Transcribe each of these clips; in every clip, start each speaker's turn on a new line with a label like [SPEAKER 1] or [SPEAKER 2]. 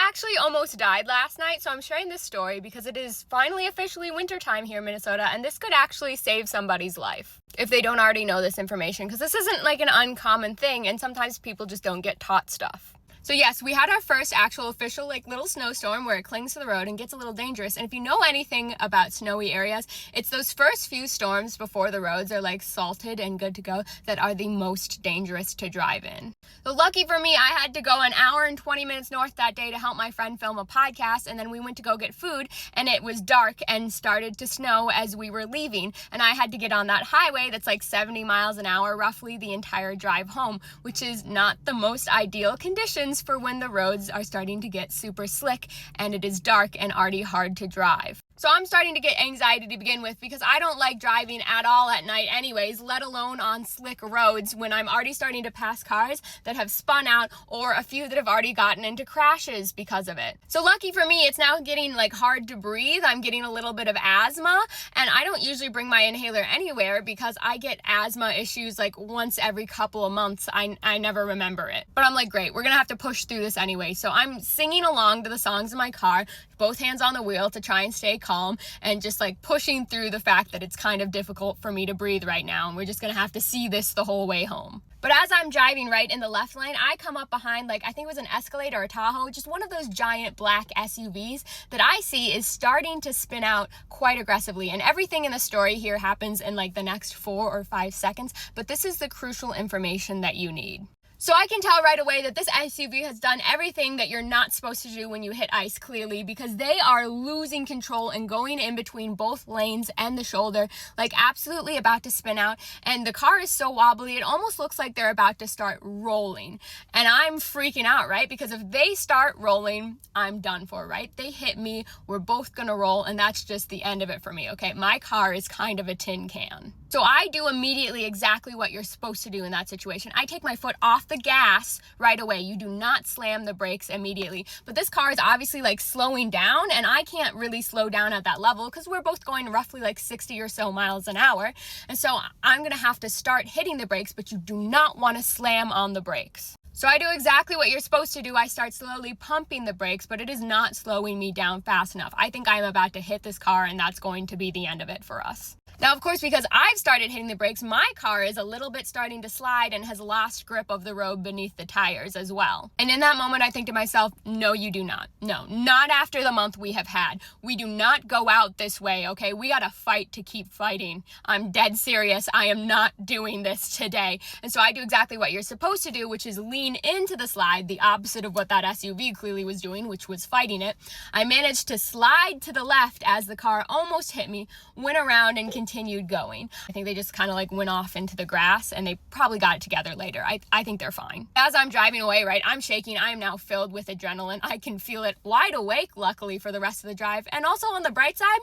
[SPEAKER 1] actually almost died last night, so I'm sharing this story because it is finally officially wintertime here in Minnesota, and this could actually save somebody's life if they don't already know this information, because this isn't like an uncommon thing, and sometimes people just don't get taught stuff. So yes, we had our first actual official little snowstorm where it clings to the road and gets a little dangerous. And if you know anything about snowy areas, it's those first few storms before the roads are salted and good to go that are the most dangerous to drive in. So lucky for me, I had to go an hour and 20 minutes north that day to help my friend film a podcast, and then we went to go get food, and it was dark and started to snow as we were leaving, and I had to get on that highway that's 70 miles an hour roughly the entire drive home, which is not the most ideal conditions for when the roads are starting to get super slick and it is dark and already hard to drive. So I'm starting to get anxiety to begin with because I don't like driving at all at night anyways, let alone on slick roads when I'm already starting to pass cars that have spun out or a few that have already gotten into crashes because of it. So lucky for me, it's now getting hard to breathe. I'm getting a little bit of asthma, and I don't usually bring my inhaler anywhere because I get asthma issues once every couple of months. I never remember it. But I'm great, we're gonna have to push through this anyway. So I'm singing along to the songs in my car, both hands on the wheel to try and stay calm, and just pushing through the fact that it's kind of difficult for me to breathe right now, and we're just gonna have to see this the whole way home. But as I'm driving right in the left lane, I come up behind I think it was an Escalade or a Tahoe, just one of those giant black SUVs that I see is starting to spin out quite aggressively. And everything in the story here happens in the next 4 or 5 seconds, but this is the crucial information that you need. So I can tell right away that this SUV has done everything that you're not supposed to do when you hit ice, clearly, because they are losing control and going in between both lanes and the shoulder, absolutely about to spin out. And the car is so wobbly, it almost looks like they're about to start rolling. And I'm freaking out, right? Because if they start rolling, I'm done for, right? They hit me, we're both gonna roll, and that's just the end of it for me, okay? My car is kind of a tin can. So I do immediately exactly what you're supposed to do in that situation. I take my foot off the gas right away. You do not slam the brakes immediately. But this car is obviously slowing down, and I can't really slow down at that level because we're both going roughly 60 or so miles an hour. And so I'm gonna have to start hitting the brakes, but you do not want to slam on the brakes. So I do exactly what you're supposed to do. I start slowly pumping the brakes, but it is not slowing me down fast enough. I think I'm about to hit this car, and that's going to be the end of it for us. Now, of course, because I've started hitting the brakes, my car is a little bit starting to slide and has lost grip of the road beneath the tires as well. And in that moment, I think to myself, no, you do not. No, not after the month we have had. We do not go out this way, okay? We gotta fight to keep fighting. I'm dead serious. I am not doing this today. And so I do exactly what you're supposed to do, which is lean into the slide, the opposite of what that SUV clearly was doing, which was fighting it. I managed to slide to the left as the car almost hit me, went around and continued going. I think they just kind of went off into the grass, and they probably got it together later. I think they're fine. As I'm driving away, right, I'm shaking. I am now filled with adrenaline. I can feel it wide awake, luckily, for the rest of the drive. And also on the bright side,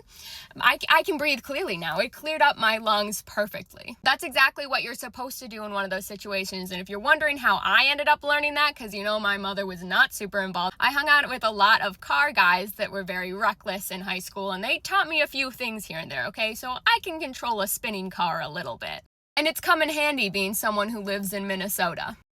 [SPEAKER 1] I can breathe clearly now. It cleared up my lungs perfectly. That's exactly what you're supposed to do in one of those situations. And if you're wondering how I ended up learning that, because my mother was not super involved, I hung out with a lot of car guys that were very reckless in high school, and they taught me a few things here and there, okay? So I can control a spinning car a little bit. And it's come in handy being someone who lives in Minnesota.